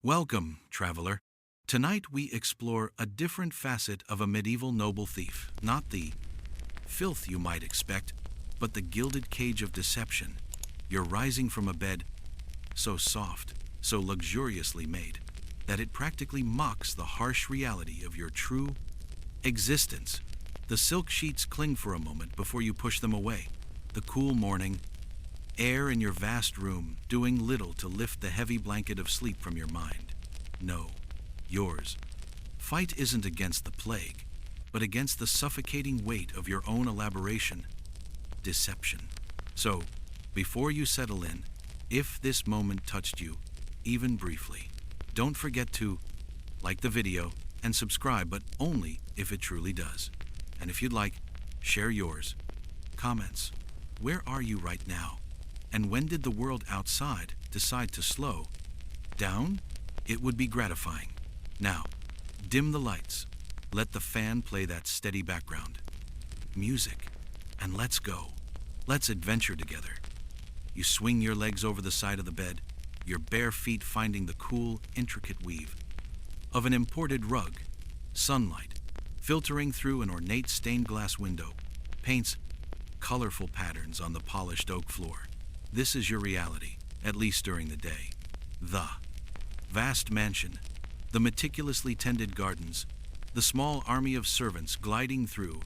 Welcome, traveler. Tonight we explore a different facet of a medieval noble thief, not the filth you might expect, but the gilded cage of deception. You're rising from a bed so soft, so luxuriously made, that it practically mocks the harsh reality of your true existence. The silk sheets cling for a moment before you push them away. The cool morning air in your vast room doing little to lift the heavy blanket of sleep from your mind. No, yours. Fight isn't against the plague, but against the suffocating weight of your own elaboration, deception. So, before you settle in, if this moment touched you, even briefly, don't forget to like the video and subscribe, but only if it truly does. And if you'd like, share yours. Comments. Where are you right now? And when did the world outside decide to slow down? It would be gratifying. Now, dim the lights. Let the fan play that steady background music, and let's go. Let's adventure together. You swing your legs over the side of the bed, your bare feet finding the cool, intricate weave of an imported rug. Sunlight, filtering through an ornate stained glass window, paints colorful patterns on the polished oak floor. This is your reality, at least during the day. The vast mansion, the meticulously tended gardens, the small army of servants gliding through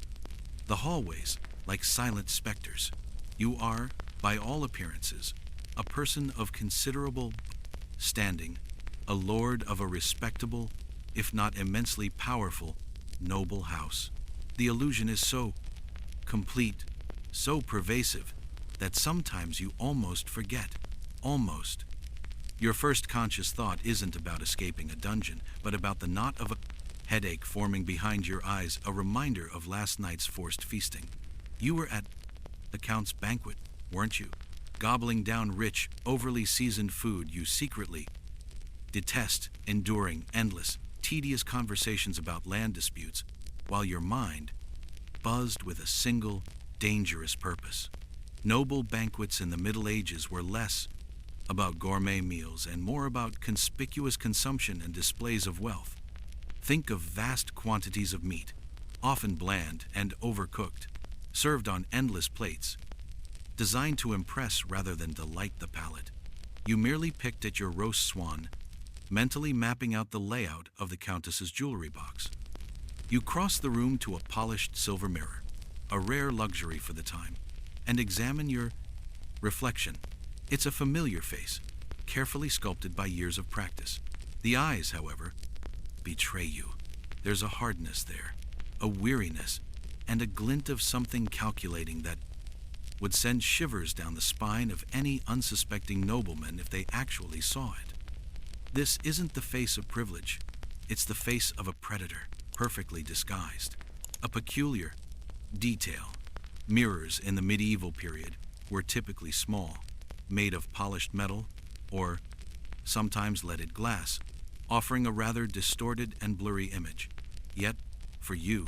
the hallways like silent specters. You are, by all appearances, a person of considerable standing, a lord of a respectable, if not immensely powerful, noble house. The illusion is so complete, so pervasive, that sometimes you almost forget. Almost. Your first conscious thought isn't about escaping a dungeon, but about the knot of a headache forming behind your eyes, a reminder of last night's forced feasting. You were at the Count's banquet, weren't you? Gobbling down rich, overly seasoned food you secretly detest, enduring endless, tedious conversations about land disputes, while your mind buzzed with a single, dangerous purpose. Noble banquets in the Middle Ages were less about gourmet meals and more about conspicuous consumption and displays of wealth. Think of vast quantities of meat, often bland and overcooked, served on endless plates, designed to impress rather than delight the palate. You merely picked at your roast swan, mentally mapping out the layout of the Countess's jewelry box. You crossed the room to a polished silver mirror, a rare luxury for the time, and examine your reflection. It's a familiar face, carefully sculpted by years of practice. The eyes, however, betray you. There's a hardness there, a weariness, and a glint of something calculating that would send shivers down the spine of any unsuspecting nobleman if they actually saw it. This isn't the face of privilege. It's the face of a predator, perfectly disguised. A peculiar detail. Mirrors in the medieval period were typically small, made of polished metal or sometimes leaded glass, offering a rather distorted and blurry image. Yet, for you,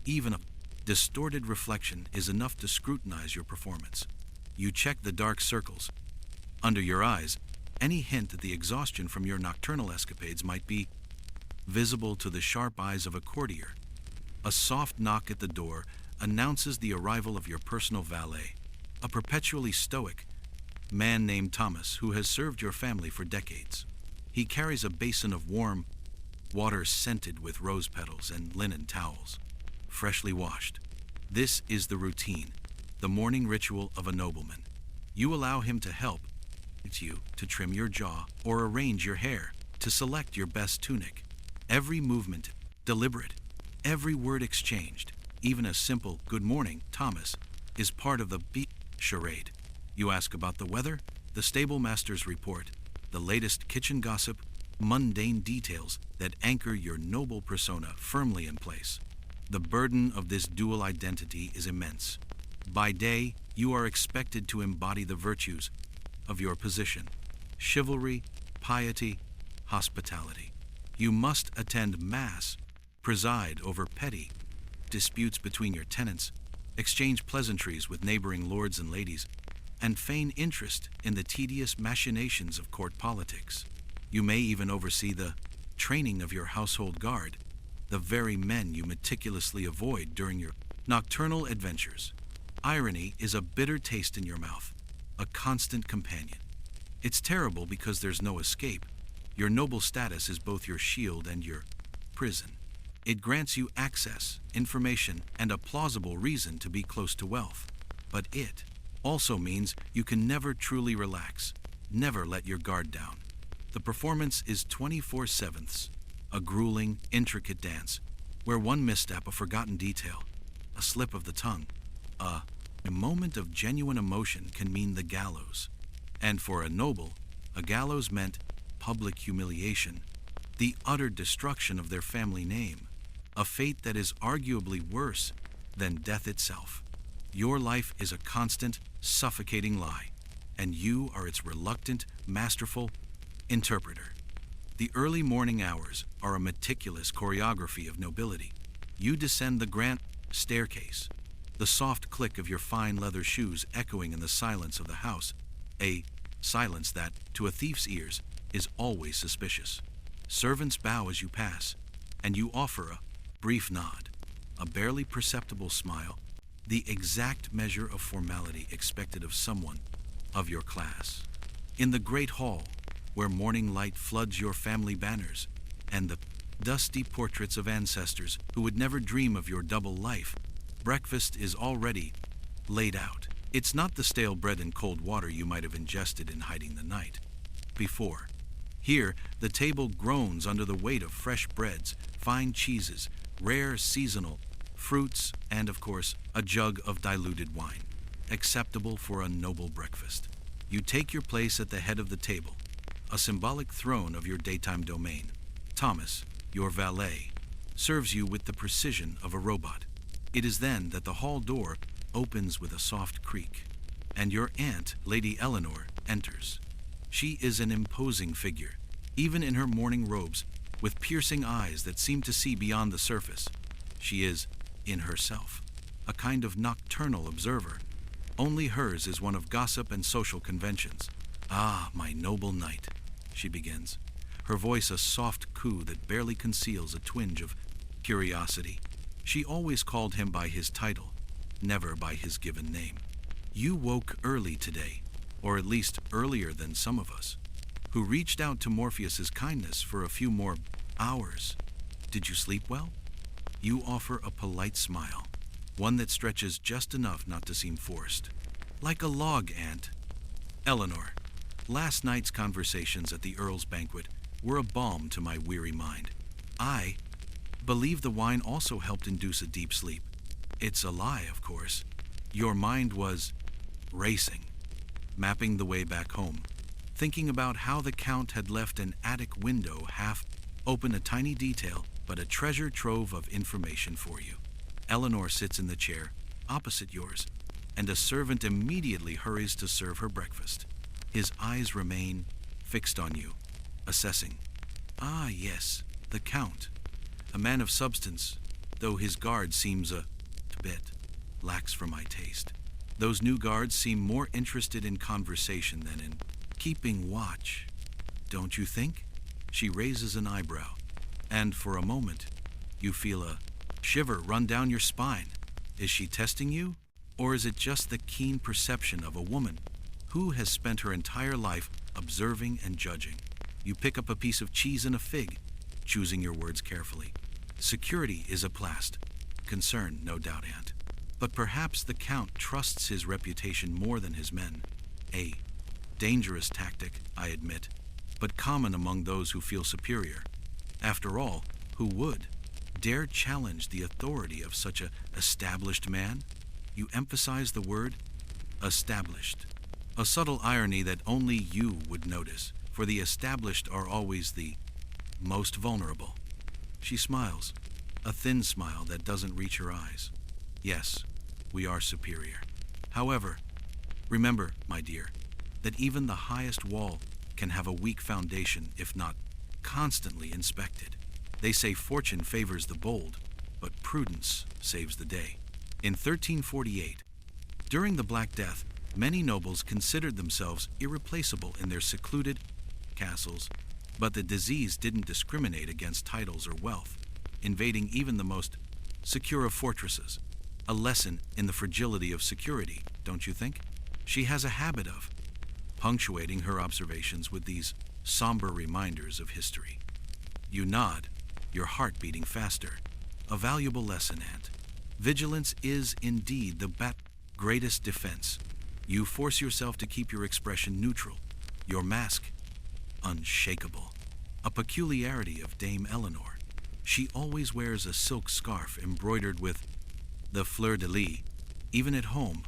even a distorted reflection is enough to scrutinize your performance. You check the dark circles under your eyes, any hint that the exhaustion from your nocturnal escapades might be visible to the sharp eyes of a courtier. A soft knock at the door announces the arrival of your personal valet, a perpetually stoic man named Thomas who has served your family for decades. He carries a basin of warm water scented with rose petals and linen towels, freshly washed. This is the routine, the morning ritual of a nobleman. You allow him to help you to trim your jaw or arrange your hair, to select your best tunic. Every movement deliberate, every word exchanged, even a simple "Good morning, Thomas," is part of the charade. You ask about the weather, the stable master's report, the latest kitchen gossip, mundane details that anchor your noble persona firmly in place. The burden of this dual identity is immense. By day, you are expected to embody the virtues of your position: chivalry, piety, hospitality. You must attend mass, preside over petty disputes between your tenants, exchange pleasantries with neighboring lords and ladies, and feign interest in the tedious machinations of court politics. You may even oversee the training of your household guard, the very men you meticulously avoid during your nocturnal adventures. Irony is a bitter taste in your mouth, a constant companion. It's terrible because there's no escape. Your noble status is both your shield and your prison. It grants you access, information, and a plausible reason to be close to wealth. But it also means you can never truly relax, never let your guard down. The performance is 24/7, a grueling, intricate dance, where one misstep, a forgotten detail, a slip of the tongue, a moment of genuine emotion can mean the gallows. And for a noble, a gallows meant public humiliation, the utter destruction of their family name, a fate that is arguably worse than death itself. Your life is a constant, suffocating lie, and you are its reluctant, masterful interpreter. The early morning hours are a meticulous choreography of nobility. You descend the grand staircase, the soft click of your fine leather shoes echoing in the silence of the house, a silence that, to a thief's ears, is always suspicious. Servants bow as you pass, and you offer a brief nod, a barely perceptible smile, the exact measure of formality expected of someone of your class. In the great hall, where morning light floods your family banners, and the dusty portraits of ancestors who would never dream of your double life, breakfast is already laid out. It's not the stale bread and cold water you might have ingested in hiding the night before. Here, the table groans under the weight of fresh breads, fine cheeses, rare seasonal fruits, and of course, a jug of diluted wine, acceptable for a noble breakfast. You take your place at the head of the table, a symbolic throne of your daytime domain. Thomas, your valet, serves you with the precision of a robot. It is then that the hall door opens with a soft creak, and your aunt, Lady Eleanor, enters. She is an imposing figure, even in her morning robes, with piercing eyes that seem to see beyond the surface. She is, in herself, a kind of nocturnal observer. Only hers is one of gossip and social conventions. "Ah, my noble knight," she begins, her voice a soft coo that barely conceals a twinge of curiosity. She always called him by his title, never by his given name. "You woke early today, or at least earlier than some of us, who reached out to Morpheus's kindness for a few more hours. Did you sleep well?" You offer a polite smile, one that stretches just enough not to seem forced. "Like a log, Aunt." "Eleanor, last night's conversations at the Earl's banquet were a balm to my weary mind. I believe the wine also helped induce a deep sleep. It's a lie, of course. Your mind was racing, mapping the way back home, thinking about how the Count had left an attic window half open, a tiny detail, but a treasure trove of information for you." Eleanor sits in the chair opposite yours, and a servant immediately hurries to serve her breakfast. His eyes remain fixed on you, assessing. "Ah, yes, the Count. A man of substance, though his guard seems a bit lax for my taste. Those new guards seem more interested in conversation than in keeping watch. Don't you think?" She raises an eyebrow, and for a moment, you feel a shiver run down your spine. Is she testing you, or is it just the keen perception of a woman who has spent her entire life observing and judging? You pick up a piece of cheese and a fig, choosing your words carefully. Security is a plast. Concern, no doubt, Aunt. But perhaps the Count trusts his reputation more than his men. A dangerous tactic, I admit, but common among those who feel superior. After all, who would dare challenge the authority of such a established man? You emphasize the word established, a subtle irony that only you would notice, for the established are always the most vulnerable. She smiles, a thin smile that doesn't reach her eyes. "Yes, we are superior. However, remember, my dear, that even the highest wall can have a weak foundation if not constantly inspected. They say fortune favors the bold, but prudence saves the day." In 1348, during the Black Death, many nobles considered themselves irreplaceable in their secluded castles, But the disease didn't discriminate against titles or wealth, invading even the most secure of fortresses. A lesson in the fragility of security, don't you think? She has a habit of punctuating her observations with these somber reminders of history. You nod, your heart beating faster. A valuable lesson, Aunt. Vigilance is indeed the greatest defense. You force yourself to keep your expression neutral, your mask unshakable. A peculiarity of Dame Eleanor. She always wears a silk scarf embroidered with the fleur-de-lis, even at home,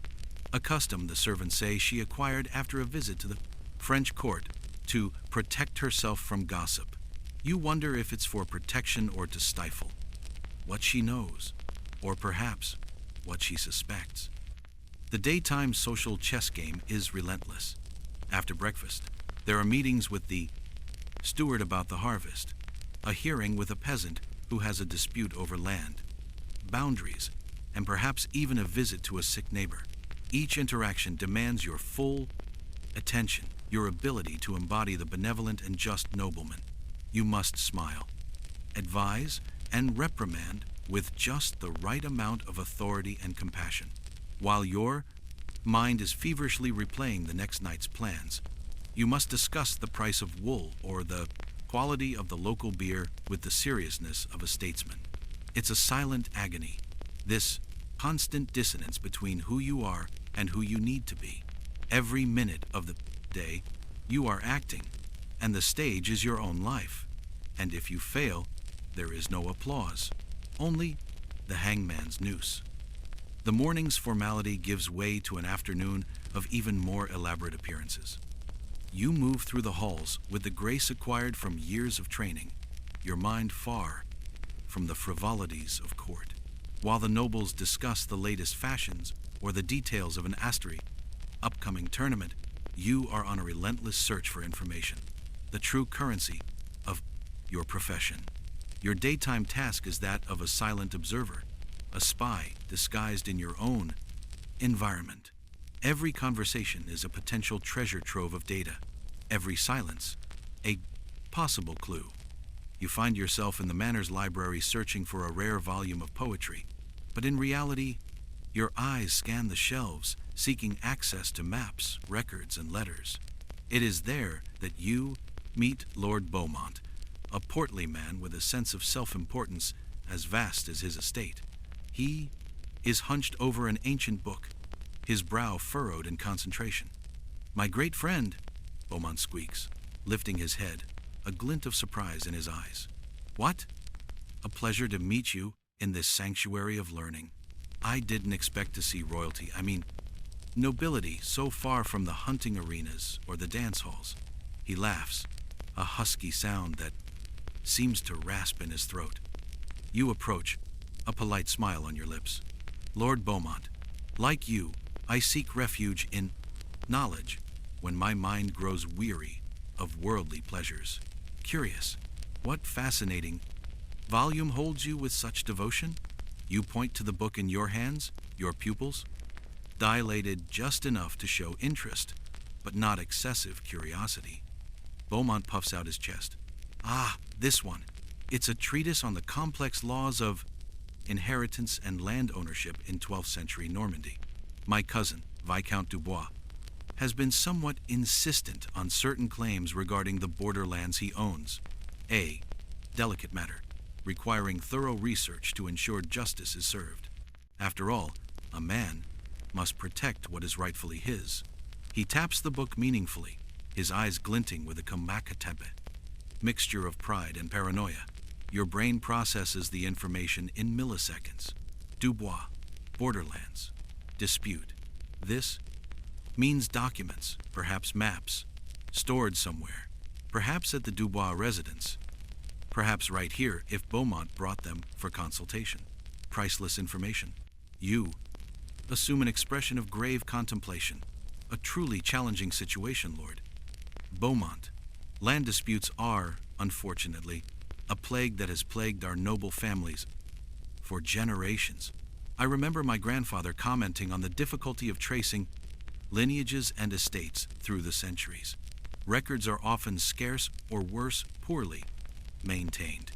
a custom, the servants say, she acquired after a visit to the French court to protect herself from gossip. You wonder if it's for protection or to stifle what she knows, or perhaps what she suspects. The daytime social chess game is relentless. After breakfast, there are meetings with the steward about the harvest, a hearing with a peasant who has a dispute over land, boundaries, and perhaps even a visit to a sick neighbor. Each interaction demands your full attention, your ability to embody the benevolent and just nobleman. You must smile, advise, and reprimand with just the right amount of authority and compassion. While your mind is feverishly replaying the next night's plans, you must discuss the price of wool or the quality of the local beer with the seriousness of a statesman. It's a silent agony, this constant dissonance between who you are and who you need to be. Every minute of the day, you are acting, and the stage is your own life. And if you fail, there is no applause, only the hangman's noose. The morning's formality gives way to an afternoon of even more elaborate appearances. You move through the halls with the grace acquired from years of training, your mind far from the frivolities of court. While the nobles discuss the latest fashions or the details of an upcoming tournament, you are on a relentless search for information, the true currency of your profession. Your daytime task is that of a silent observer, a spy disguised in your own environment. Every conversation is a potential treasure trove of data. Every silence, a possible clue. You find yourself in the Manor's library searching for a rare volume of poetry, but in reality, your eyes scan the shelves, seeking access to maps, records, and letters. It is there that you meet Lord Beaumont, a portly man with a sense of self-importance as vast as his estate. He is hunched over an ancient book, his brow furrowed in concentration. "My great friend," Beaumont squeaks, lifting his head, a glint of surprise in his eyes. "What? A pleasure to meet you in this sanctuary of learning. I didn't expect to see royalty, nobility so far from the hunting arenas or the dance halls." He laughs, a husky sound that seems to rasp in his throat. You approach, a polite smile on your lips. "Lord Beaumont, like you, I seek refuge in knowledge when my mind grows weary of worldly pleasures. Curious, what fascinating volume holds you with such devotion?" You point to the book in your hands, your pupils dilated just enough to show interest, but not excessive curiosity. Beaumont puffs out his chest. "Ah, this one. It's a treatise on the complex laws of inheritance and land ownership in 12th century Normandy. My cousin, Viscount Dubois, has been somewhat insistent on certain claims regarding the borderlands he owns. A delicate matter, requiring thorough research to ensure justice is served. After all, a man must protect what is rightfully his." He taps the book meaningfully, his eyes glinting with a kamakatebe mixture of pride and paranoia. Your brain processes the information in milliseconds. Dubois, borderlands, dispute. This means documents, perhaps maps, stored somewhere, perhaps at the Dubois residence, perhaps right here if Beaumont brought them for consultation. Priceless information. You assume an expression of grave contemplation. "A truly challenging situation, Lord Beaumont. Land disputes are, unfortunately, a plague that has plagued our noble families for generations. I remember my grandfather commenting on the difficulty of tracing lineages and estates through the centuries. Records are often scarce or worse, poorly maintained.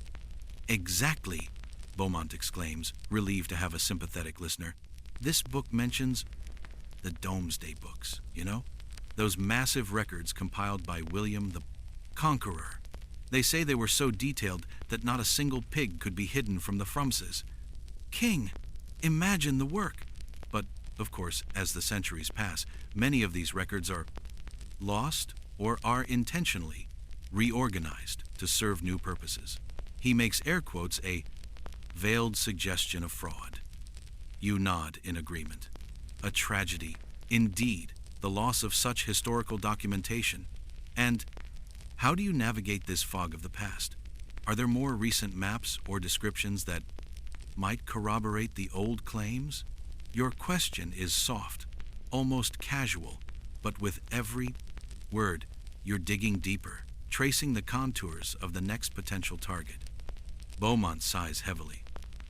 Exactly, Beaumont exclaims, relieved to have a sympathetic listener. This book mentions the Domesday books, you know? Those massive records compiled by William the Conqueror. They say they were so detailed that not a single pig could be hidden from the Frumses. King, imagine the work! But, of course, as the centuries pass, many of these records are lost or are intentionally reorganized to serve new purposes. He makes air quotes a veiled suggestion of fraud. You nod in agreement. A tragedy, indeed, the loss of such historical documentation. And how do you navigate this fog of the past? Are there more recent maps or descriptions that might corroborate the old claims? Your question is soft, almost casual, but with every word, you're digging deeper, tracing the contours of the next potential target. Beaumont sighs heavily.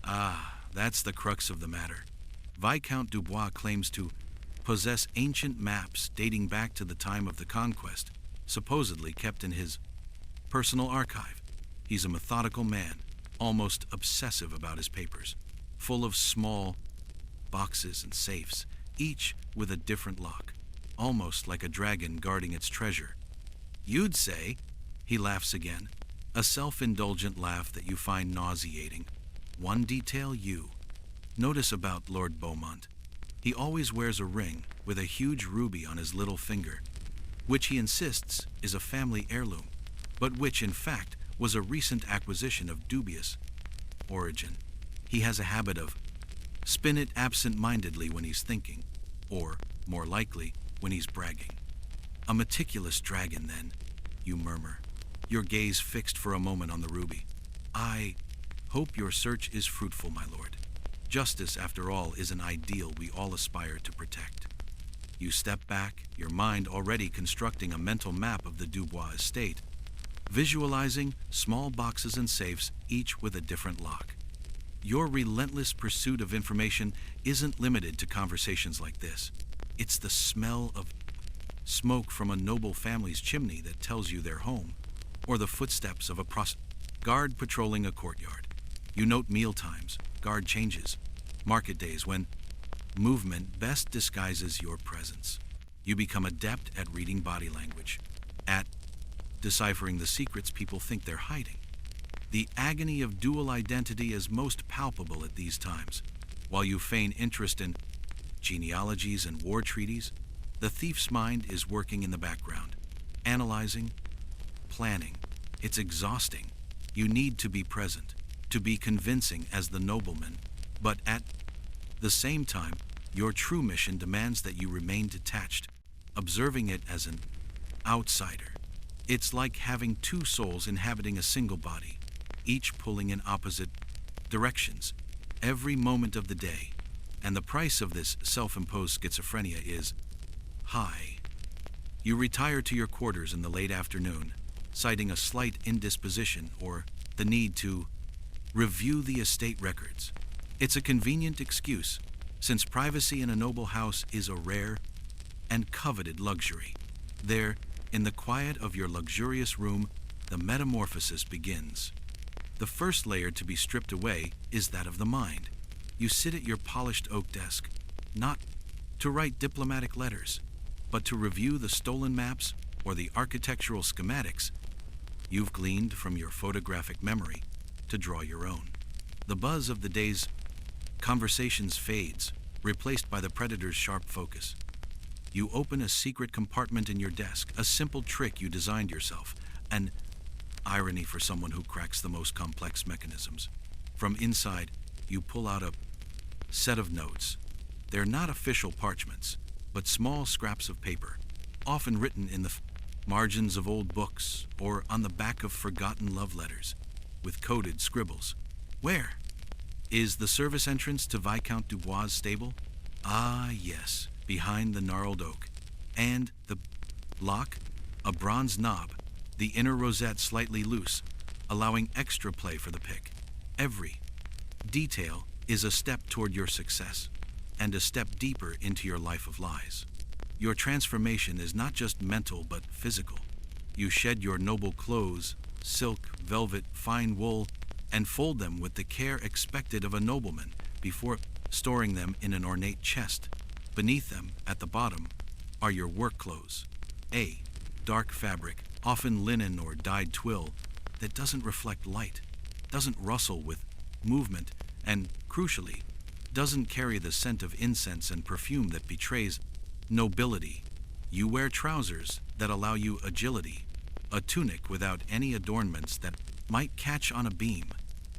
Ah, that's the crux of the matter. Viscount Dubois claims to possess ancient maps dating back to the time of the conquest, supposedly kept in his personal archive. He's a methodical man, almost obsessive about his papers, full of small boxes and safes, each with a different lock, almost like a dragon guarding its treasure. You'd say, he laughs again, a self-indulgent laugh that you find nauseating. One detail you notice about Lord Beaumont. He always wears a ring with a huge ruby on his little finger, which he insists is a family heirloom, but which in fact was a recent acquisition of dubious origin. He has a habit of spin it absent-mindedly when he's thinking, or, more likely, when he's bragging. A meticulous dragon, then, you murmur, your gaze fixed for a moment on the ruby. I hope your search is fruitful, my lord. Justice, after all, is an ideal we all aspire to protect. You step back, your mind already constructing a mental map of the Dubois estate, visualizing small boxes and safes, each with a different lock. Your relentless pursuit of information isn't limited to conversations like this. It's the smell of smoke from a noble family's chimney that tells you they're home, or the footsteps of a guard patrolling a courtyard. You note meal times, guard changes, market days when movement best disguises your presence. You become adept at reading body language, at deciphering the secrets people think they're hiding. The agony of dual identity is most palpable at these times. While you feign interest in genealogies and war treaties, the thief's mind is working in the background, analyzing, planning. It's exhausting. You need to be present, to be convincing as the nobleman, but at the same time, your true mission demands that you remain detached, observing it as an outsider. It's like having two souls inhabiting a single body, each pulling in opposite directions, every moment of the day. And the price of this self-imposed schizophrenia is high. You retire to your quarters in the late afternoon, citing a slight indisposition or the need to review the estate records. It's a convenient excuse, since privacy in a noble house is a rare and coveted luxury. There, in the quiet of your luxurious room, the metamorphosis begins. The first layer to be stripped away is that of the mind. You sit at your polished oak desk, not to write diplomatic letters, but to review the stolen maps or the architectural schematics you've gleaned from your photographic memory to draw your own. The buzz of the day's conversations fades, replaced by the predator's sharp focus. You open a secret compartment in your desk, a simple trick you designed yourself, an irony for someone who cracks the most complex mechanisms. From inside, you pull out a set of notes. They're not official parchments, but small scraps of paper, often written in the margins of old books or on the back of forgotten love letters, with coded scribbles. Where? Is the service entrance to Viscount Dubois' stable? Ah, yes, behind the gnarled oak. And the lock? A bronze knob, the inner rosette slightly loose, allowing extra play for the pick. Every detail is a step toward your success, and a step deeper into your life of lies. Your transformation is not just mental but physical. You shed your noble clothes, silk, velvet, fine wool, and fold them with the care expected of a nobleman before storing them in an ornate chest. Beneath them, at the bottom, are your work clothes. A dark fabric, often linen or dyed twill, that doesn't reflect light, doesn't rustle with movement, and, crucially, doesn't carry the scent of incense and perfume that betrays nobility. You wear trousers that allow you agility, a tunic without any adornments that might catch on a beam,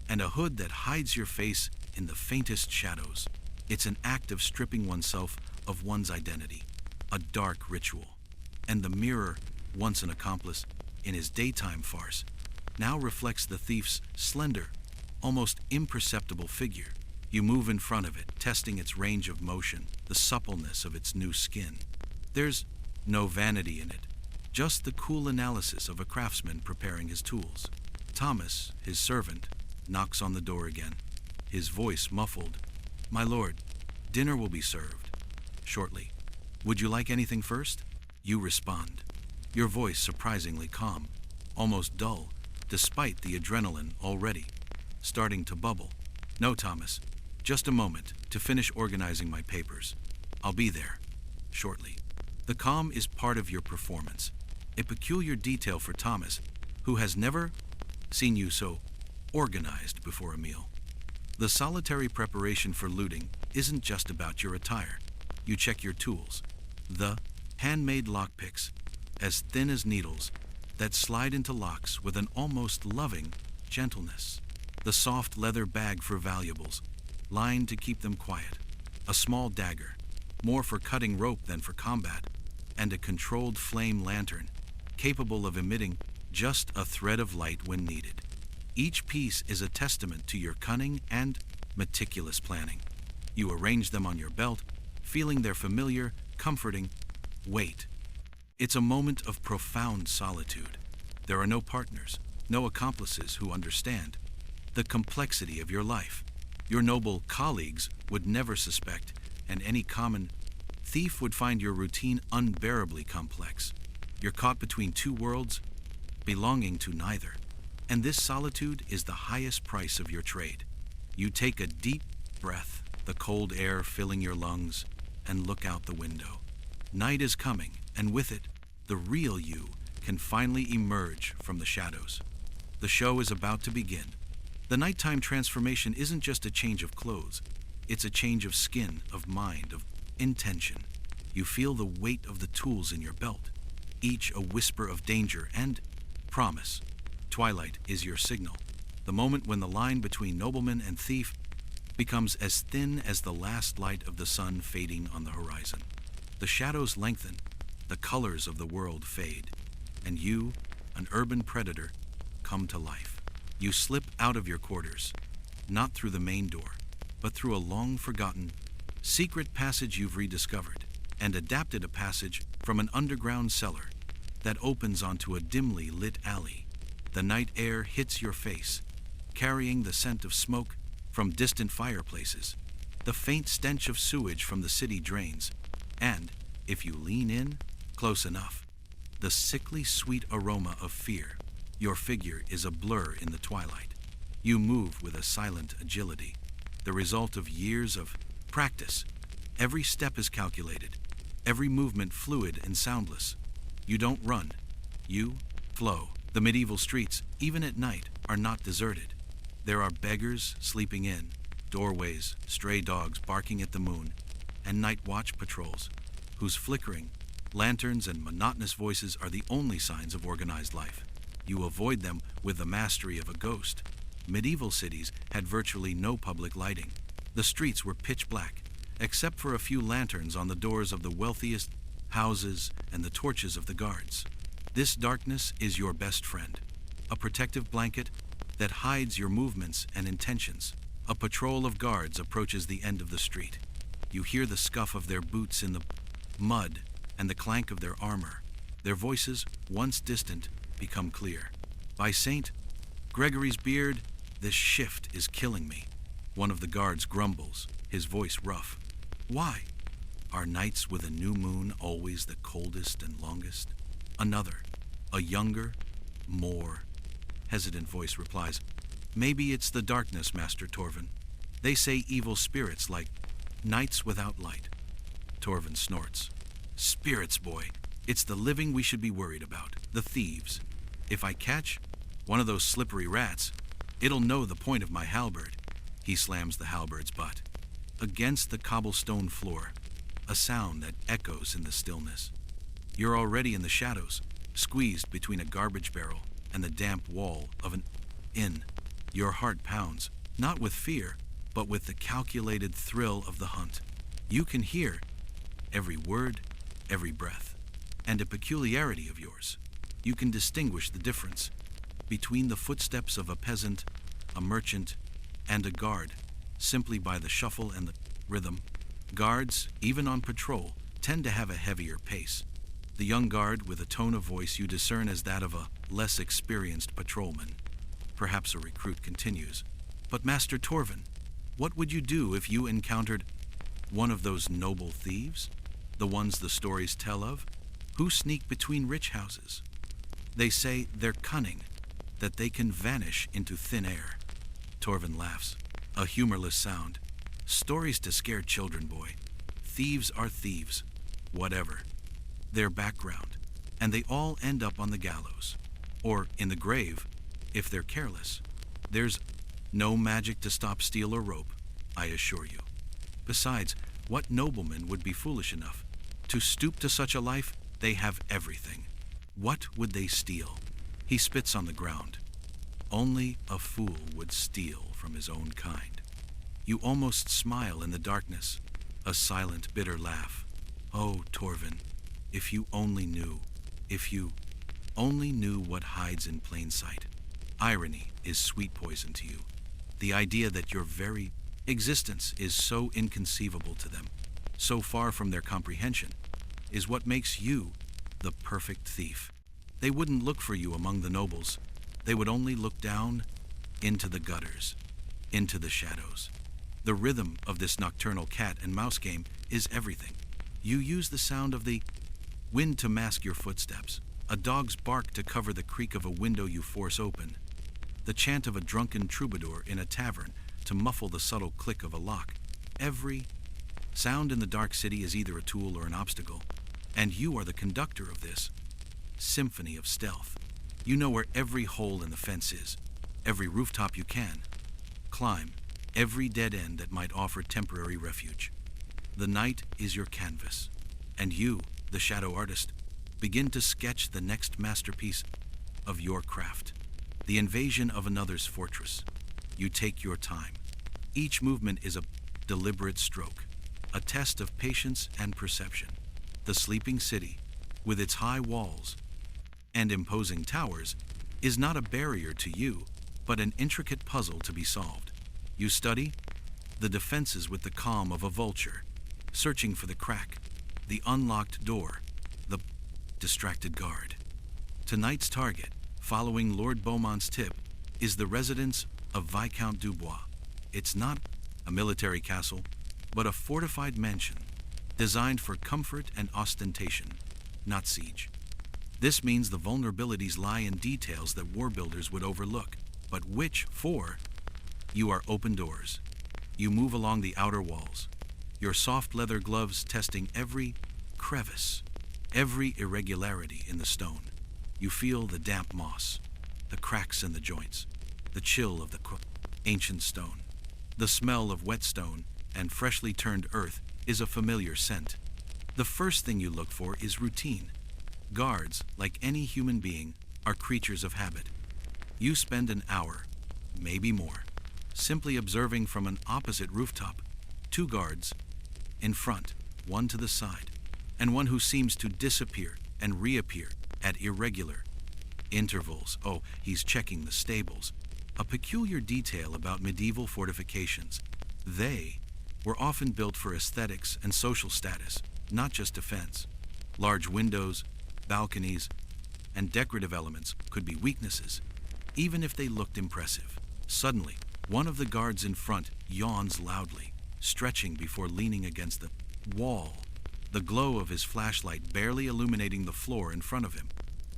and a hood that hides your face in the faintest shadows. It's an act of stripping oneself of one's identity, a dark ritual. And the mirror, once an accomplice in his daytime farce, now reflects the thief's slender, almost imperceptible figure. You move in front of it, testing its range of motion, the suppleness of its new skin. There's no vanity in it, just the cool analysis of a craftsman preparing his tools. Thomas, his servant, knocks on the door again, his voice muffled. "My lord, dinner will be served shortly. Would you like anything first?" You respond, your voice surprisingly calm, almost dull, despite the adrenaline already starting to bubble. "No, Thomas, just a moment to finish organizing my papers. I'll be there shortly." The calm is part of your performance, a peculiar detail for Thomas, who has never seen you so organized before a meal. The solitary preparation for looting isn't just about your attire. You check your tools, the handmade lockpicks, as thin as needles, that slide into locks with an almost loving gentleness. The soft leather bag for valuables, lined to keep them quiet. A small dagger, more for cutting rope than for combat, and a controlled flame lantern, capable of emitting just a thread of light when needed. Each piece is a testament to your cunning and meticulous planning. You arrange them on your belt, feeling their familiar, comforting weight. It's a moment of profound solitude. There are no partners, no accomplices who understand the complexity of your life. Your noble colleagues would never suspect, and any common thief would find your routine unbearably complex. You're caught between two worlds, belonging to neither. And this solitude is the highest price of your trade. You take a deep breath, the cold air filling your lungs, and look out the window. Night is coming, and with it, the real you can finally emerge from the shadows. The show is about to begin. The nighttime transformation isn't just a change of clothes. It's a change of skin, of mind, of intention. You feel the weight of the tools in your belt, each a whisper of danger and promise. Twilight is your signal, the moment when the line between nobleman and thief becomes as thin as the last light of the sun fading on the horizon. The shadows lengthen, the colors of the world fade, and you, an urban predator, come to life. You slip out of your quarters, not through the main door, but through a long-forgotten, secret passage you've rediscovered, and adapted a passage from an underground cellar that opens onto a dimly lit alley. The night air hits your face, carrying the scent of smoke from distant fireplaces, the faint stench of sewage from the city drains, and, if you lean in close enough, the sickly sweet aroma of fear. Your figure is a blur in the twilight. You move with a silent agility, the result of years of practice. Every step is calculated, every movement fluid and soundless. You don't run, you flow. The medieval streets, even at night, are not deserted. There are beggars sleeping in, doorways, stray dogs barking at the moon, and night watch patrols, whose flickering lanterns and monotonous voices are the only signs of organized life. You avoid them with the mastery of a ghost. Medieval cities had virtually no public lighting. The streets were pitch black, except for a few lanterns on the doors of the wealthiest houses and the torches of the guards. This darkness is your best friend, a protective blanket that hides your movements and intentions. A patrol of guards approaches the end of the street. You hear the scuff of their boots in the mud and the clank of their armor. Their voices, once distant, become clear. "By St. Gregory's beard, this shift is killing me." One of the guards grumbles, his voice rough. "Why? Are nights with a new moon always the coldest and longest?" Another, A younger, more hesitant voice replies, "Maybe it's the darkness, Master Torvin. They say evil spirits like nights without light." Torvin snorts. "Spirits, boy. It's the living we should be worried about, the thieves. If I catch one of those slippery rats, it'll know the point of my halberd." He slams the halberd's butt against the cobblestone floor, a sound that echoes in the stillness. You're already in the shadows, squeezed between a garbage barrel and the damp wall of an inn. Your heart pounds, not with fear, but with the calculated thrill of the hunt. You can hear every word, every breath, and a peculiarity of yours. You can distinguish the difference between the footsteps of a peasant, a merchant, and a guard simply by the shuffle and the rhythm. Guards, even on patrol, tend to have a heavier pace. The young guard with a tone of voice you discern as that of a less experienced patrolman. Perhaps a recruit continues. "But Master Torvin, what would you do if you encountered one of those noble thieves? The ones the stories tell of, who sneak between rich houses. They say they're cunning, that they can vanish into thin air." Torvin laughs, a humorless sound. "Stories to scare children, boy. Thieves are thieves, whatever their background, and they all end up on the gallows, or in the grave, if they're careless. There's no magic to stop steel or rope, I assure you. Besides, what nobleman would be foolish enough to stoop to such a life? They have everything. What would they steal?" He spits on the ground. "Only a fool would steal from his own kind." You almost smile in the darkness, a silent, bitter laugh. "Oh, Torvin, if you only knew, if you only knew what hides in plain sight." Irony is sweet poison to you. The idea that your very existence is so inconceivable to them, so far from their comprehension, is what makes you the perfect thief. They wouldn't look for you among the nobles. They would only look down into the gutters, into the shadows. The rhythm of this nocturnal cat and mouse game is everything. You use the sound of the wind to mask your footsteps, a dog's bark to cover the creak of a window you force open, the chant of a drunken troubadour in a tavern to muffle the subtle click of a lock. Every sound in the dark city is either a tool or an obstacle, and you are the conductor of this symphony of stealth. You know where every hole in the fence is, every rooftop you can climb, every dead end that might offer temporary refuge. The night is your canvas, and you, the shadow artist, begin to sketch the next masterpiece of your craft, the invasion of another's fortress. You take your time. Each movement is a deliberate stroke, a test of patience and perception. The sleeping city, with its high walls and imposing towers, is not a barrier to you, but an intricate puzzle to be solved. You study the defenses with the calm of a vulture, searching for the crack, the unlocked door, the distracted guard. Tonight's target, following Lord Beaumont's tip, is the residence of Viscount Dubois. It's not a military castle, but a fortified mansion, designed for comfort and ostentation, not siege. This means the vulnerabilities lie in details that war builders would overlook, but which, for you, are open doors. You move along the outer walls, your soft leather gloves testing every crevice, every irregularity in the stone. You feel the damp moss, the cracks in the joints, the chill of the ancient stone. The smell of wet stone and freshly turned earth is a familiar scent. The first thing you look for is routine. Guards, like any human being, are creatures of habit. You spend an hour, maybe more, simply observing from an opposite rooftop. Two guards in front, one to the side, and one who seems to disappear and reappear at irregular intervals. Oh, he's checking the stables. A peculiar detail about medieval fortifications. They were often built for aesthetics and social status, not just defense. Large windows, balconies, and decorative elements could be weaknesses, even if they looked impressive. Suddenly, one of the guards in front yawns loudly, stretching before leaning against the wall, the glow of his flashlight barely illuminating the floor in front of him.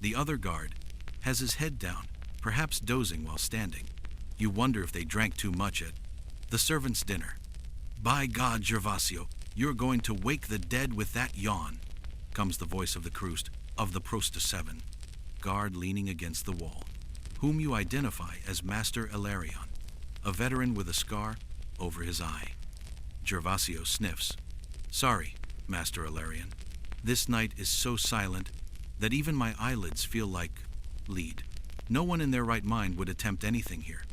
The other guard has his head down, perhaps dozing while standing. You wonder if they drank too much at the servants' dinner. By God, Gervasio, you're going to wake the dead with that yawn, comes the voice of the Prosta 7, guard leaning against the wall, whom you identify as Master Ilarion, a veteran with a scar over his eye. Gervasio sniffs. Sorry, Master Ilarion. This night is so silent that even my eyelids feel like lead. No one in their right mind would attempt anything here.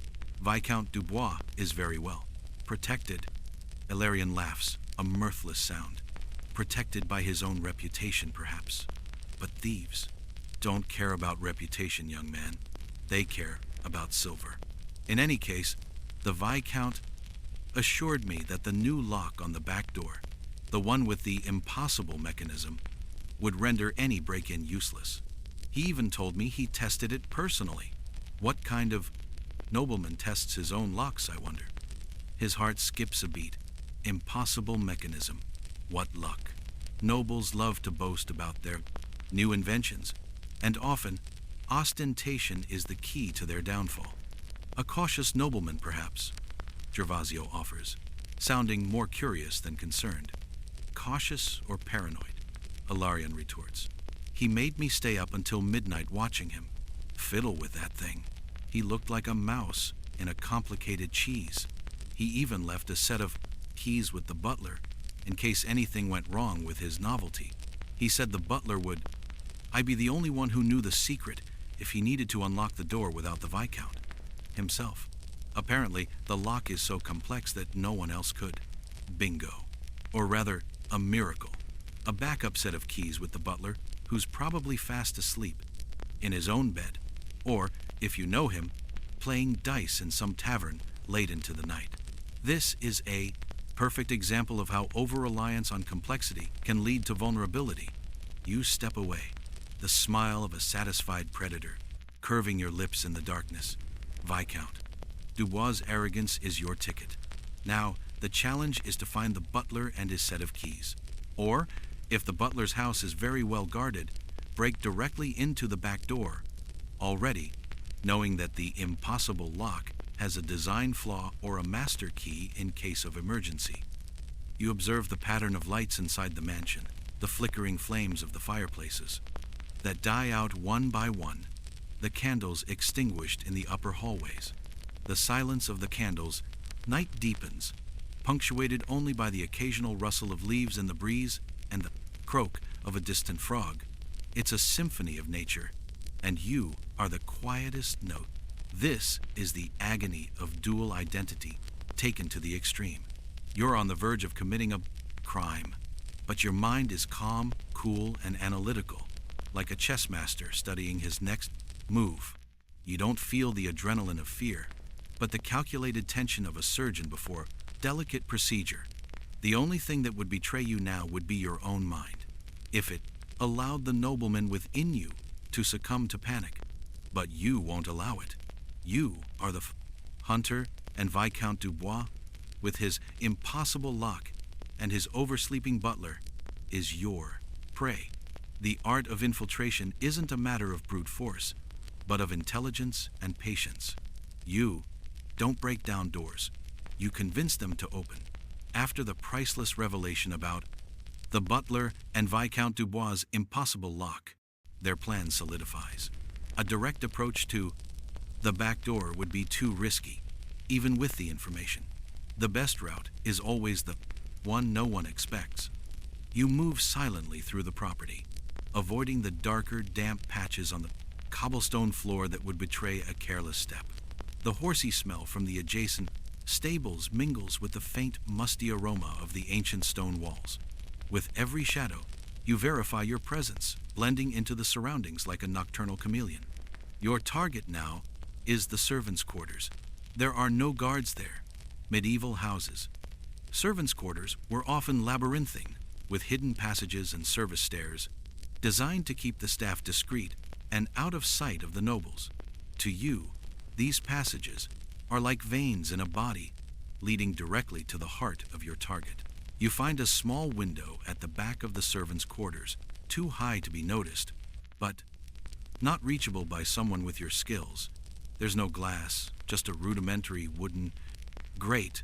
Viscount Dubois is very well protected. Ilarion laughs, a mirthless sound. Protected by his own reputation, perhaps. But thieves don't care about reputation, young man. They care about silver. In any case, the Viscount assured me that the new lock on the back door, the one with the impossible mechanism, would render any break-in useless. He even told me he tested it personally. What kind of nobleman tests his own locks, I wonder? His heart skips a beat. Impossible mechanism. What luck. Nobles love to boast about their new inventions, and often ostentation is the key to their downfall. A cautious nobleman, perhaps, Gervasio offers, sounding more curious than concerned. Cautious or paranoid? Ilarion retorts. He made me stay up until midnight watching him. Fiddle with that thing. He looked like a mouse in a complicated cheese. He even left a set of keys with the butler in case anything went wrong with his novelty. He said the butler would be the only one who knew the secret if he needed to unlock the door without the Viscount himself. Apparently, the lock is so complex that no one else could. Bingo. Or rather, a miracle. A backup set of keys with the butler, who's probably fast asleep, in his own bed, or, if you know him, playing dice in some tavern late into the night. This is a perfect example of how over-reliance on complexity can lead to vulnerability. You step away, the smile of a satisfied predator, curving your lips in the darkness. Viscount, Dubois' arrogance is your ticket. Now, the challenge is to find the butler and his set of keys. Or, if the butler's house is very well guarded, break directly into the back door, already knowing that the impossible lock has a design flaw or a master key in case of emergency. You observe the pattern of lights inside the mansion, the flickering flames of the fireplaces that die out one by one, the candles extinguished in the upper hallways. The silence of the candles, night deepens, punctuated only by the occasional rustle of leaves in the breeze and the croak of a distant frog. It's a symphony of nature, and you are the quietest note. This is the agony of dual identity taken to the extreme. You're on the verge of committing a crime, but your mind is calm, cool, and analytical, like a chess master studying his next move. You don't feel the adrenaline of fear, but the calculated tension of a surgeon before delicate procedure. The only thing that would betray you now would be your own mind, if it allowed the nobleman within you to succumb to panic. But you won't allow it. You are the hunter, and Viscount Dubois, with his impossible lock and his oversleeping butler, is your prey. The art of infiltration isn't a matter of brute force, but of intelligence and patience. You don't break down doors. You convince them to open. After the priceless revelation about the butler and Viscount Dubois' impossible lock, their plan solidifies. A direct approach to the back door would be too risky, even with the information. The best route is always the one no one expects. You move silently through the property, avoiding the darker, damp patches on the cobblestone floor that would betray a careless step. The horsey smell from the adjacent stables mingles with the faint, musty aroma of the ancient stone walls. With every shadow, you verify your presence, blending into the surroundings like a nocturnal chameleon. Your target now is the servants' quarters. There are no guards there. Medieval houses. Servants' quarters were often labyrinthine, with hidden passages and service stairs, designed to keep the staff discreet and out of sight of the nobles. To you, these passages are like veins in a body, leading directly to the heart of your target. You find a small window at the back of the servants' quarters, too high to be noticed, but not reachable by someone with your skills. There's no glass, just a rudimentary wooden grate,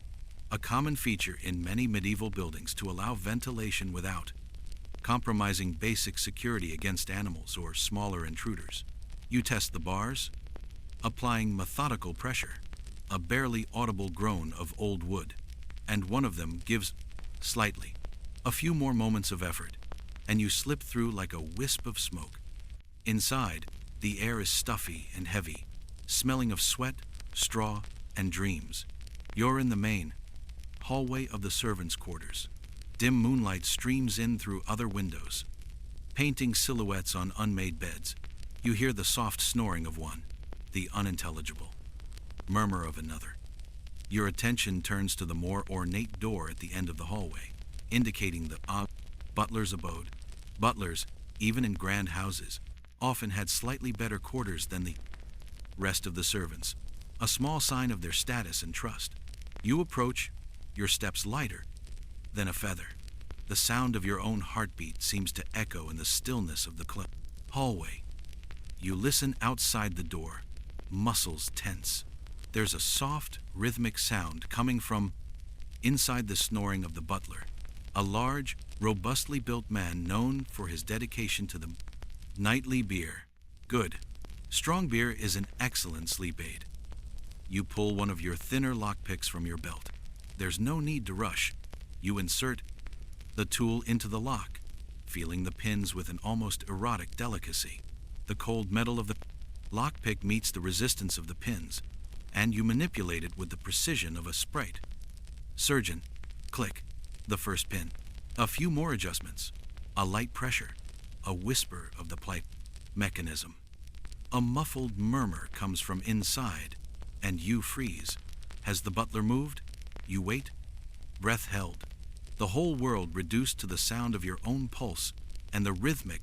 a common feature in many medieval buildings to allow ventilation without compromising basic security against animals or smaller intruders. You test the bars, applying methodical pressure, a barely audible groan of old wood, and one of them gives slightly. A few more moments of effort, and you slip through like a wisp of smoke. Inside, the air is stuffy and heavy, smelling of sweat, straw, and dreams. You're in the main hallway of the servants' quarters. Dim moonlight streams in through other windows, painting silhouettes on unmade beds. You hear the soft snoring of one, the unintelligible murmur of another. Your attention turns to the more ornate door at the end of the hallway, indicating the butler's abode. Butlers, even in grand houses, often had slightly better quarters than the rest of the servants, a small sign of their status and trust. You approach, your steps lighter than a feather. The sound of your own heartbeat seems to echo in the stillness of the hallway. You listen outside the door, muscles tense. There's a soft, rhythmic sound coming from inside the snoring of the butler, a large, robustly built man known for his dedication to the nightly beer. Good. Strong beer is an excellent sleep aid. You pull one of your thinner lockpicks from your belt. There's no need to rush. You insert the tool into the lock, feeling the pins with an almost erotic delicacy. The cold metal of the lockpick meets the resistance of the pins, and you manipulate it with the precision of a sprite. Surgeon, click, the first pin. A few more adjustments, a light pressure, a whisper of the pipe mechanism. A muffled murmur comes from inside, and you freeze. Has the butler moved? You wait, breath held. The whole world reduced to the sound of your own pulse and the rhythmic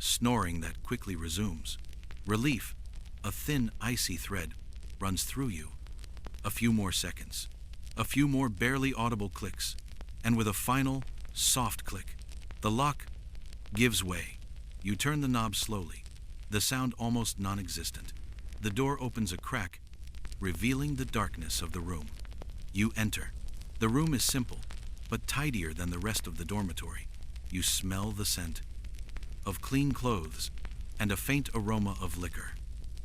snoring that quickly resumes. Relief, a thin, icy thread, runs through you. A few more seconds, a few more barely audible clicks, and with a final, soft click, the lock gives way. You turn the knob slowly, the sound almost non-existent. The door opens a crack, revealing the darkness of the room. You enter. The room is simple, but tidier than the rest of the dormitory. You smell the scent of clean clothes and a faint aroma of liquor.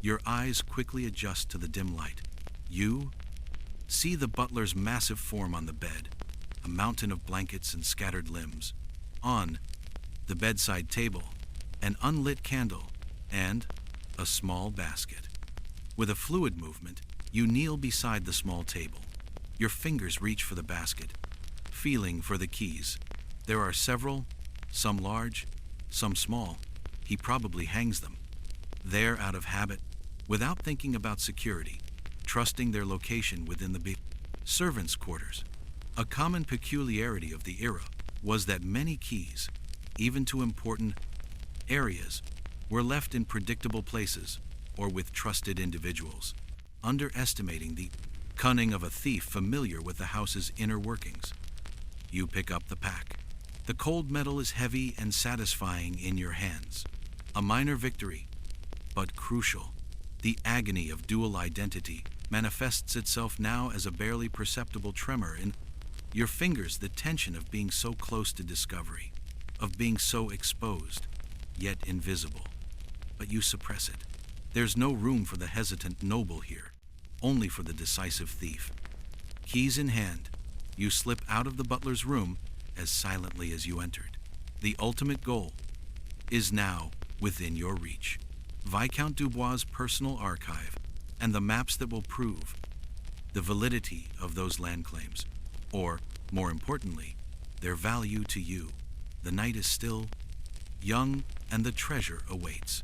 Your eyes quickly adjust to the dim light. You see the butler's massive form on the bed, a mountain of blankets and scattered limbs. On the bedside table, an unlit candle and a small basket. With a fluid movement, you kneel beside the small table. Your fingers reach for the basket, feeling for the keys. There are several, some large, some small. He probably hangs them there out of habit, without thinking about security, trusting their location within the servants' quarters. A common peculiarity of the era was that many keys, even to important areas, were left in predictable places or with trusted individuals, underestimating the cunning of a thief familiar with the house's inner workings. You pick up the pack. The cold metal is heavy and satisfying in your hands. A minor victory, but crucial. The agony of dual identity manifests itself now as a barely perceptible tremor in your fingers, the tension of being so close to discovery, of being so exposed, yet invisible. But you suppress it. There's no room for the hesitant noble here, only for the decisive thief. Keys in hand, you slip out of the butler's room as silently as you entered. The ultimate goal is now within your reach. Viscount Dubois' personal archive and the maps that will prove the validity of those land claims, or, more importantly, their value to you. The night is still, young, and the treasure awaits.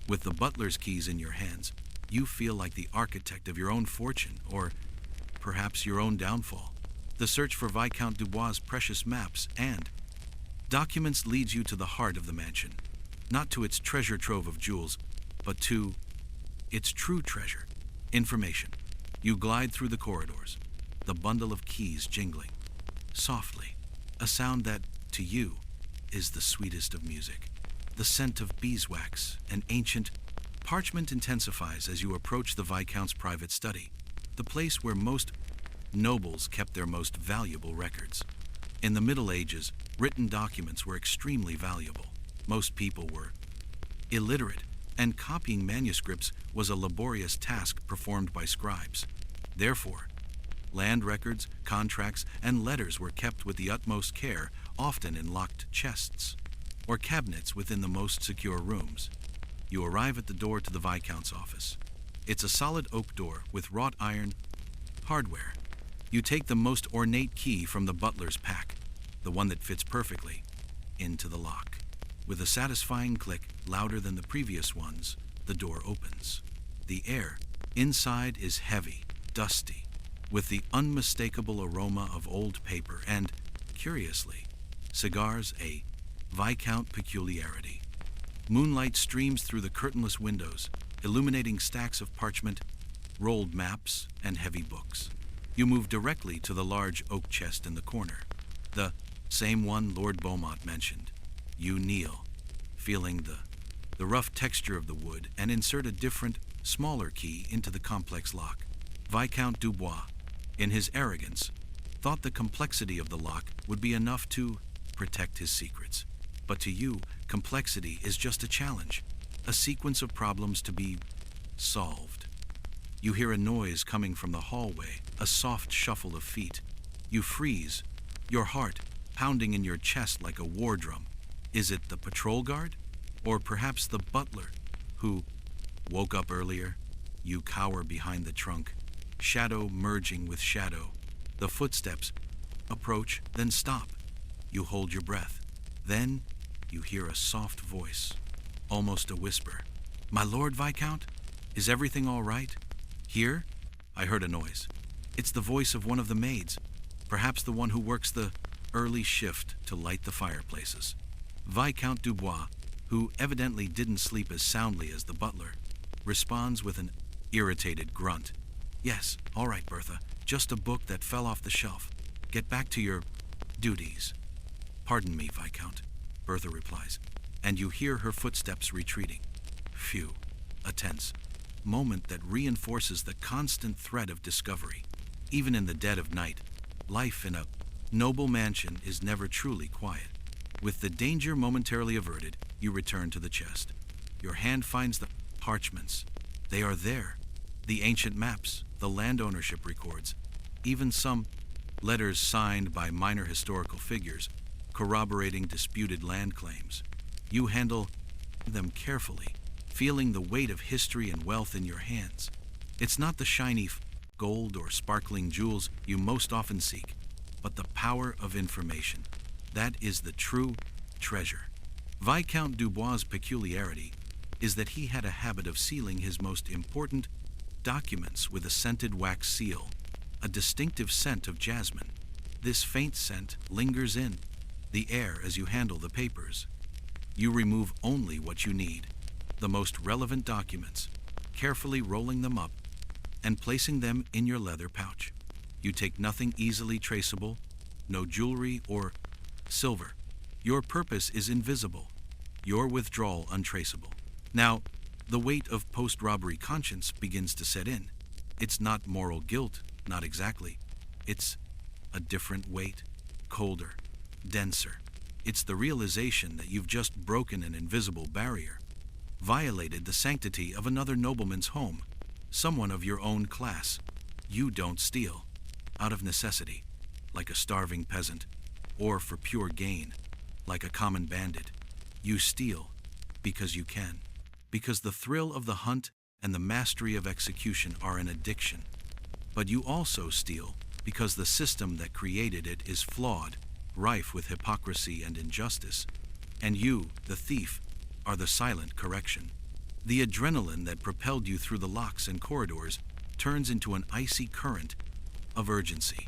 With the butler's keys in your hands, you feel like the architect of your own fortune, or perhaps your own downfall. The search for Viscount Dubois' precious maps and documents leads you to the heart of the mansion, not to its treasure trove of jewels, but to its true treasure, information. You glide through the corridors, the bundle of keys jingling softly, a sound that, to you, is the sweetest of music. The scent of beeswax and ancient Parchment intensifies as you approach the Viscount's private study, the place where most nobles kept their most valuable records. In the Middle Ages, written documents were extremely valuable. Most people were illiterate, and copying manuscripts was a laborious task performed by scribes. Therefore, land records, contracts, and letters were kept with the utmost care, often in locked chests or cabinets within the most secure rooms. You arrive at the door to the Viscount's office. It's a solid oak door with wrought iron hardware. You take the most ornate key from the butler's pack, the one that fits perfectly, into the lock. With a satisfying click, louder than the previous ones, the door opens. The air inside is heavy, dusty, with the unmistakable aroma of old paper and, curiously, cigars, a Viscount peculiarity. Moonlight streams through the curtainless windows, illuminating stacks of parchment, rolled maps, and heavy books. You move directly to the large oak chest in the corner, the same one Lord Beaumont mentioned. You kneel, feeling the rough texture of the wood, and insert a different, smaller key into the complex lock. Viscount Dubois, in his arrogance, thought the complexity of the lock would be enough to protect his secrets. But to you, complexity is just a challenge, a sequence of problems to be solved. You hear a noise coming from the hallway, a soft shuffle of feet. You freeze, your heart pounding in your chest like a war drum. Is it the patrol guard? Or perhaps the butler, who woke up earlier? You cower behind the trunk, shadow merging with shadow. The footsteps approach, then stop. You hold your breath. Then you hear a soft voice, almost a whisper. "My Lord Viscount, is everything all right?" "Here?" I heard a noise. It's the voice of one of the maids, perhaps the one who works the early shift to light the fireplaces. Viscount Dubois, who evidently didn't sleep as soundly as the butler, responds with an irritated grunt. "Yes, all right, Bertha, just a book that fell off the shelf. Get back to your duties." "Pardon me, Viscount," Bertha replies, and you hear her footsteps retreating. Phew, a tense moment that reinforces the constant threat of discovery. Even in the dead of night, life in a noble mansion is never truly quiet. With the danger momentarily averted, you return to the chest. Your hand finds the parchments. They are there. The ancient maps, the land ownership records, even some letters signed by minor historical figures, corroborating disputed land claims. You handle them carefully, feeling the weight of history and wealth in your hands. It's not the shiny gold or sparkling jewels you most often seek, but the power of information. That is the true treasure. Viscount Dubois' peculiarity is that he had a habit of sealing his most important documents with a scented wax seal, a distinctive scent of jasmine. This faint scent lingers in the air as you handle the papers. You remove only what you need, the most relevant documents, carefully rolling them up and placing them in your leather pouch. You take nothing easily traceable, no jewelry or silver. Your purpose is invisible, your withdrawal untraceable. Now, the weight of post-robbery conscience begins to set in. It's not moral guilt, not exactly. It's a different weight, colder, denser. It's the realization that you've just broken an invisible barrier, violated the sanctity of another nobleman's home, someone of your own class. You don't steal out of necessity, like a starving peasant, or for pure gain, like a common bandit. You steal because you can, because the thrill of the hunt and the mastery of execution are an addiction. But you also steal because the system that created it is flawed, rife with hypocrisy and injustice, and you, the thief, are the silent correction. The adrenaline that propelled you through the locks and corridors turns into an icy current of urgency.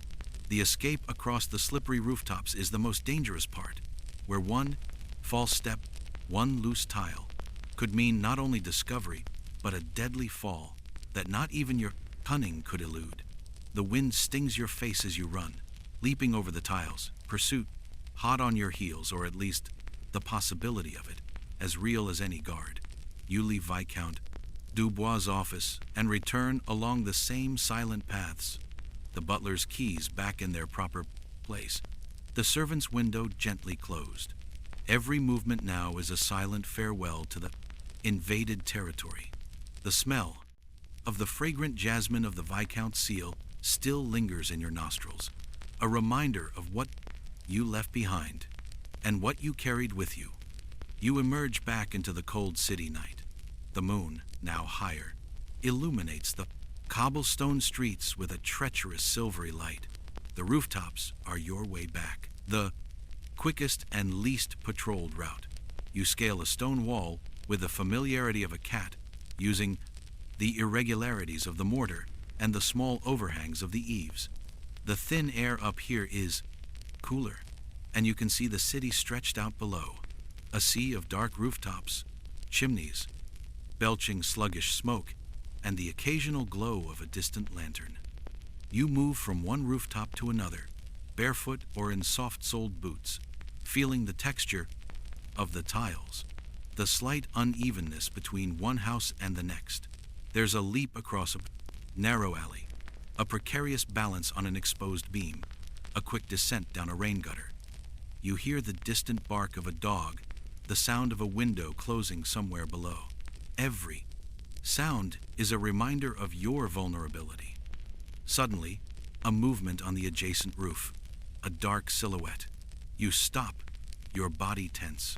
The escape across the slippery rooftops is the most dangerous part, where one false step, one loose tile, could mean not only discovery, but a deadly fall that not even your cunning could elude. The wind stings your face as you run, leaping over the tiles, pursuit hot on your heels, or at least the possibility of it, as real as any guard. You leave Viscount Dubois' office and return along the same silent paths, the butler's keys back in their proper place, the servant's window gently closed. Every movement now is a silent farewell to the invaded territory. The smell of the fragrant jasmine of the Viscount's seal still lingers in your nostrils, a reminder of what you left behind and what you carried with you. You emerge back into the cold city night. The moon, now higher, illuminates the cobblestone streets with a treacherous silvery light. The rooftops are your way back, the quickest and least patrolled route. You scale a stone wall with the familiarity of a cat, using the irregularities of the mortar and the small overhangs of the eaves. The thin air up here is cooler, and you can see the city stretched out below, a sea of dark rooftops, chimneys, belching sluggish smoke, and the occasional glow of a distant lantern. You move from one rooftop to another, barefoot or in soft-soled boots, feeling the texture of the tiles, the slight unevenness between one house and the next. There's a leap across a narrow alley, a precarious balance on an exposed beam, a quick descent down a rain gutter. You hear the distant bark of a dog, the sound of a window closing somewhere below. Every sound is a reminder of your vulnerability. Suddenly, a movement on the adjacent roof, a dark silhouette. You stop, your body tense,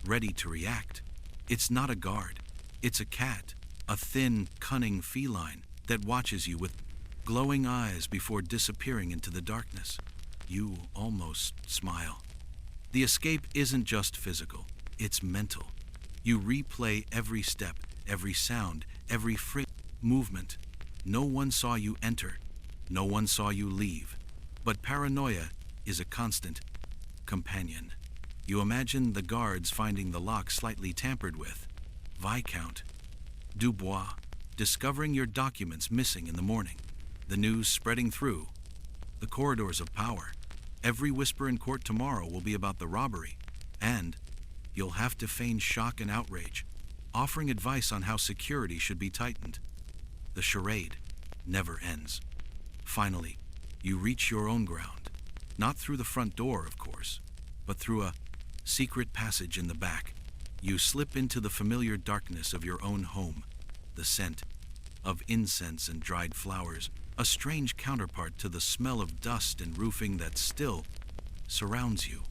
ready to react. It's not a guard, it's a cat, a thin, cunning feline that watches you with glowing eyes before disappearing into the darkness. You almost smile. The escape isn't just physical, it's mental. You replay every step, every sound, every movement. No one saw you enter, no one saw you leave, but paranoia is a constant companion. You imagine the guards finding the lock slightly tampered with, Viscount Dubois discovering your documents missing in the morning, the news spreading through the corridors of power. Every whisper in court tomorrow will be about the robbery, and you'll have to feign shock and outrage, offering advice on how security should be tightened. The charade never ends. Finally, you reach your own ground, not through the front door, of course, but through a secret passage in the back. You slip into the familiar darkness of your own home, the scent of incense and dried flowers, a strange counterpart to the smell of dust and roofing that still surrounds you.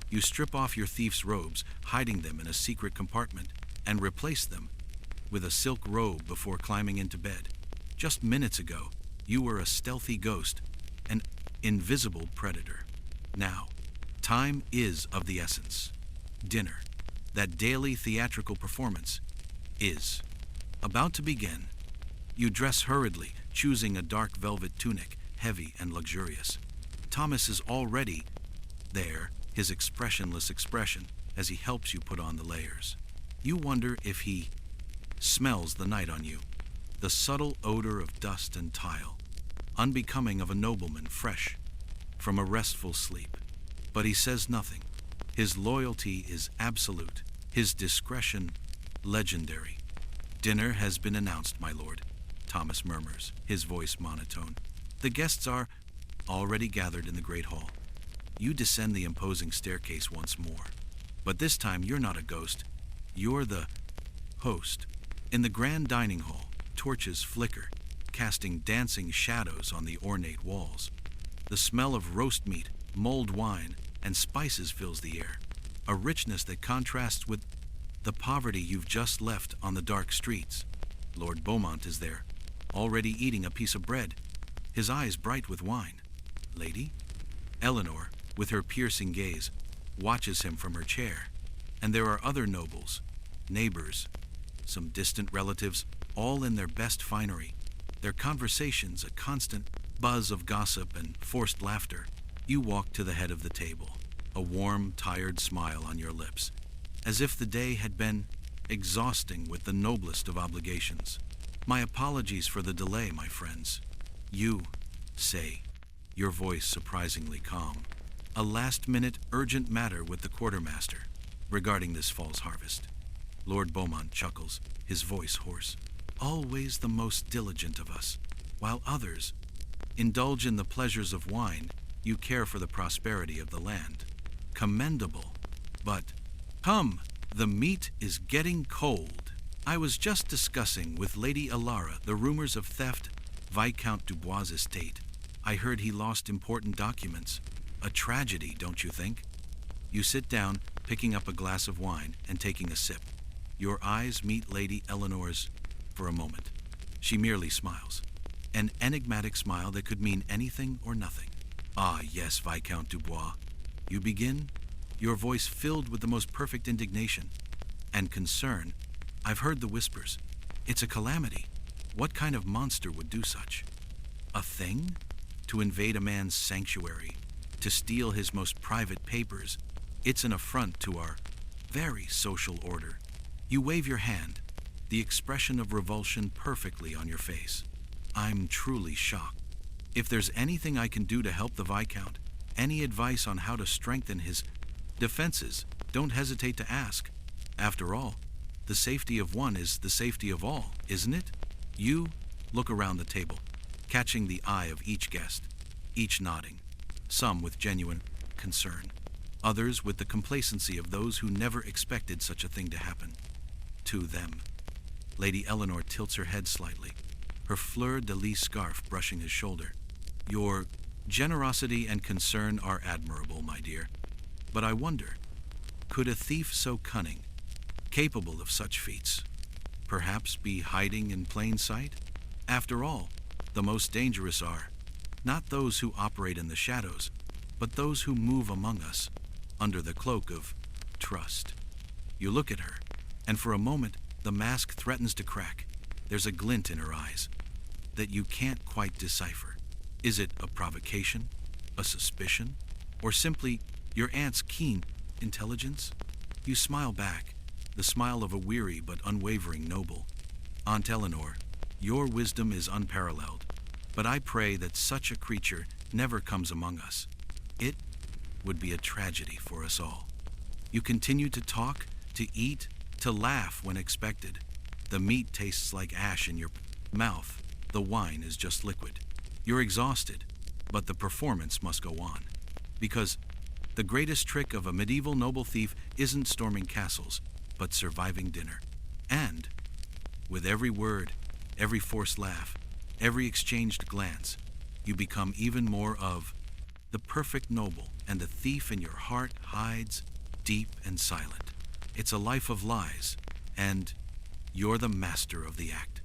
You strip off your thief's robes, hiding them in a secret compartment, and replace them with a silk robe before climbing into bed. Just minutes ago, you were a stealthy ghost, an invisible predator. Now, time is of the essence. Dinner, that daily theatrical performance, is about to begin. You dress hurriedly, choosing a dark velvet tunic, heavy and luxurious. Thomas is already there, his expressionless expression, as he helps you put on the layers. You wonder if he smells the night on you, the subtle odor of dust and tile, unbecoming of a nobleman fresh from a restful sleep. But he says nothing. His loyalty is absolute, his discretion legendary. Dinner has been announced, my lord, Thomas murmurs, his voice monotone. The guests are already gathered in the great hall. You descend the imposing staircase once more. But this time you're not a ghost. You're the host. In the grand dining hall, torches flicker, casting dancing shadows on the ornate walls. The smell of roast meat, mulled wine, and spices fills the air, a richness that contrasts with the poverty you've just left on the dark streets. Lord Beaumont is there, already eating a piece of bread, his eyes bright with wine. Lady? Eleanor, with her piercing gaze, watches him from her chair. And there are other nobles, neighbors, some distant relatives, all in their best finery, their conversations a constant buzz of gossip and forced laughter. You walk to the head of the table, a warm, tired smile on your lips, as if the day had been exhausting with the noblest of obligations. My apologies for the delay, my friends. You say, your voice surprisingly calm. A last-minute urgent matter with the quartermaster regarding this fall's harvest. Lord Beaumont chuckles, his voice hoarse. always the most diligent of us. While others indulge in the pleasures of wine, you care for the prosperity of the land. Commendable. But, come, the meat is getting cold. I was just discussing with Lady Alara the rumors of theft Viscount Dubois' estate. I heard he lost important documents. A tragedy, don't you think? You sit down, picking up a glass of wine and taking a sip. Your eyes meet Lady Eleanor's for a moment. She merely smiles. An enigmatic smile that could mean anything or nothing. Ah, yes, Viscount Dubois. You begin, your voice filled with the most perfect indignation and concern. I've heard the whispers. It's a calamity. What kind of monster would do such? A thing? To invade a man's sanctuary, to steal his most private papers. It's an affront to our very social order. You wave your hand, the expression of revulsion perfectly on your face. I'm truly shocked. If there's anything I can do to help the Viscount, any advice on how to strengthen his defenses, don't hesitate to ask. After all, the safety of one is the safety of all, isn't it? You look around the table, catching the eye of each guest, each nodding, some with genuine concern, others with the complacency of those who never expected such a thing to happen to them. Lady Eleanor tilts her head slightly, her fleur-de-lis scarf brushing his shoulder. Your generosity and concern are admirable, my dear. But I wonder, could a thief so cunning, capable of such feats, perhaps be hiding in plain sight? After all, the most dangerous are not those who operate in the shadows, but those who move among us under the cloak of trust. You look at her, and for a moment, the mask threatens to crack. There's a glint in her eyes that you can't quite decipher. Is it a provocation, a suspicion, or simply your aunt's keen intelligence? You smile back, the smile of a weary but unwavering noble. Aunt Eleanor, your wisdom is unparalleled, but I pray that such a creature never comes among us. It would be a tragedy for us all. You continue to talk, to eat, to laugh when expected. The meat tastes like ash in your mouth. The wine is just liquid. You're exhausted, but the performance must go on. Because the greatest trick of a medieval noble thief isn't storming castles, but surviving dinner. And, with every word, every forced laugh, every exchanged glance, you become even more of the perfect noble, and the thief in your heart hides deep and silent. It's a life of lies, and you're the master of the act.